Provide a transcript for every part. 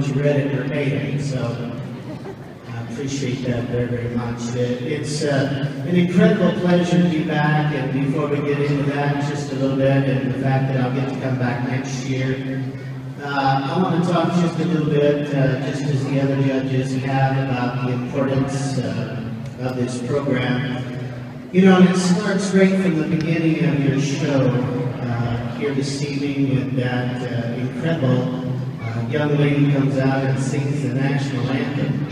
you read it verbatim, so I appreciate that very, very much. It's an incredible pleasure to be back, and before we get into that just a little bit, and the fact that I'll get to come back next year, I want to talk just a little bit, just as the other judges have, about the importance of this program. You know, and it starts right from the beginning of your show here this evening with that incredible young lady comes out and sings the national anthem.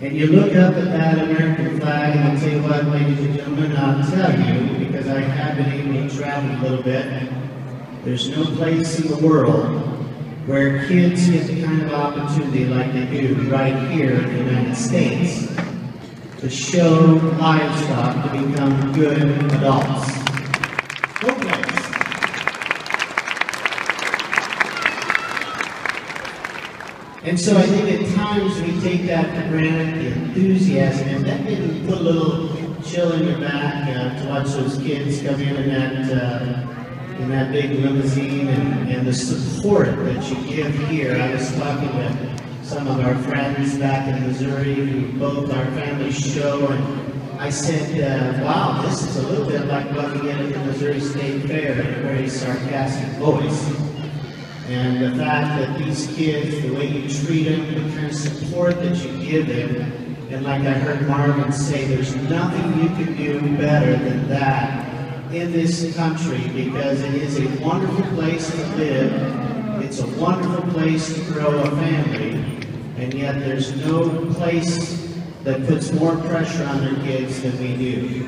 And you look up at that American flag, and I'll tell you what, ladies and gentlemen, I'll tell you, because I have been able to travel a little bit, there's no place in the world where kids get the kind of opportunity like they do right here in the United States to show livestock to become good adults. No place. And so I think at times we take that for granted, the enthusiasm, and that maybe put a little chill in your back to watch those kids come in that big limousine, and the support that you give here. I was talking with some of our friends back in Missouri who both our families show, and I said, wow, this is a little bit like what we get at the Missouri State Fair in a very sarcastic voice. And the fact that these kids, the way you treat them, the kind of support that you give them, and like I heard Marvin say, there's nothing you can do better than that in this country, because it is a wonderful place to live, it's a wonderful place to grow a family, and yet there's no place that puts more pressure on their kids than we do.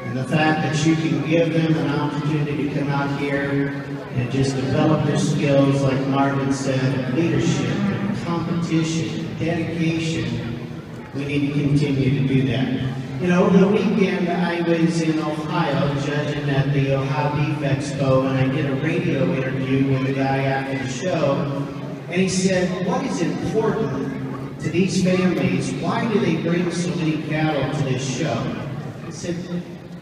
And the fact that you can give them an opportunity to come out here and just develop their skills, like Marvin said, leadership and competition, dedication, we need to continue to do that. You know, over the weekend I was in Ohio judging at the Ohio Beef Expo, and I did a radio interview with a guy after the show, and he said, what is important to these families? Why do they bring so many cattle to this show? I said,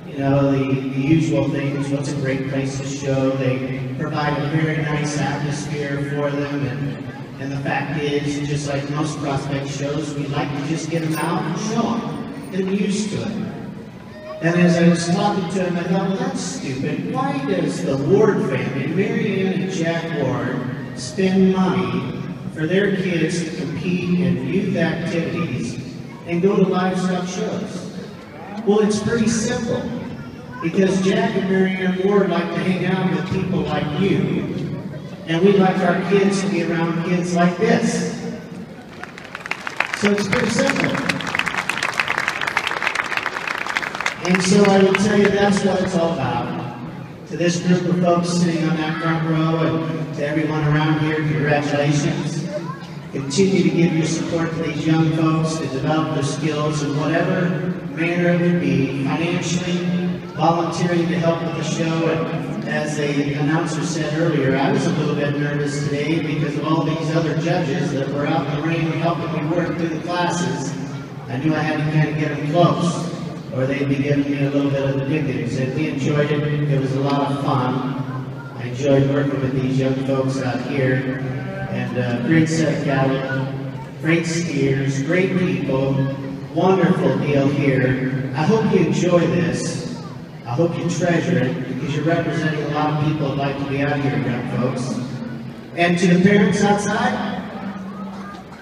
you know, the usual things, what's a great place to show? They provide a very nice atmosphere for them, and the fact is, just like most prospect shows, we like to just get them out and show them. Get them used to it. And as I was talking to him, I thought, well, that's stupid. Why does the Ward family, Mary Ann and Jack Ward, spend money for their kids to compete in youth activities and go to livestock shows? Well, it's pretty simple. Because Jack and Mary Ann Ward like to hang out with people like you, and we like our kids to be around kids like this. So it's pretty simple. And so I would tell you that's what it's all about. To this group of folks sitting on that front row, and to everyone around here, congratulations. Continue to give your support to these young folks to develop their skills in whatever manner it would be, financially, volunteering to help with the show. And as the announcer said earlier, I was a little bit nervous today because of all these other judges that were out in the ring helping me work through the classes. I knew I had to kind of get them close, or they'd be giving me a little bit of the dickens. And we enjoyed it. It was a lot of fun. I enjoyed working with these young folks out here. And great set of cattle, great steers, great people, wonderful deal here. I hope you enjoy this. I hope you treasure it, because you're representing a lot of people that like to be out here, young folks. And to the parents outside,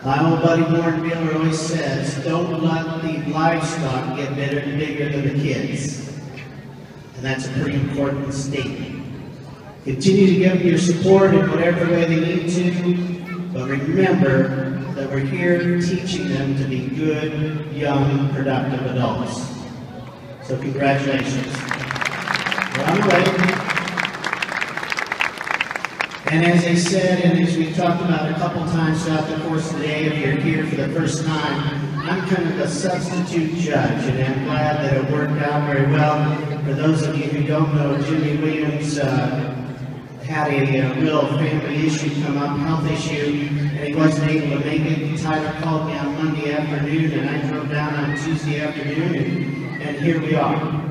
my old buddy Warren Miller always says, don't let the livestock get bigger than the kids. And that's a pretty important statement. Continue to give them your support in whatever way they need to, but remember that we're here teaching them to be good, young, productive adults. So congratulations. We're on the way. And as I said, and as we talked about a couple times throughout the course of the day, if you're here for the first time, I'm kind of a substitute judge, and I'm glad that it worked out very well. For those of you who don't know, Jimmy Williams had a real family issue come up, health issue, and he wasn't able to make it. Tyler called me on Monday afternoon, and I drove down on Tuesday afternoon, and here we are.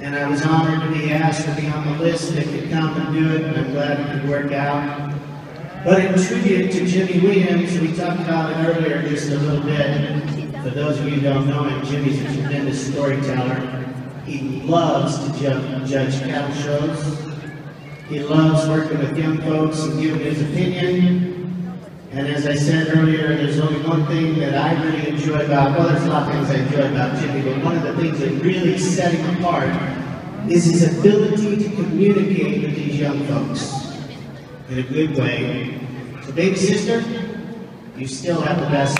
And I was honored to be asked to be on the list that could come and do it, and I'm glad it could work out. But in tribute to Jimmy Williams, we talked about it earlier just a little bit. For those of you who don't know him, Jimmy's a tremendous storyteller. He loves to judge cattle shows. He loves working with young folks and giving his opinion. And as I said earlier, there's only one thing that I really enjoy about, well, there's a lot of things I enjoy about Jimmy, but one of the things that really set him apart is his ability to communicate with these young folks in a good way. So baby sister, you still have the best.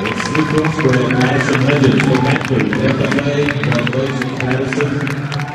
It's Super Madison Legends for Matthew. FFA, congratulations, Madison.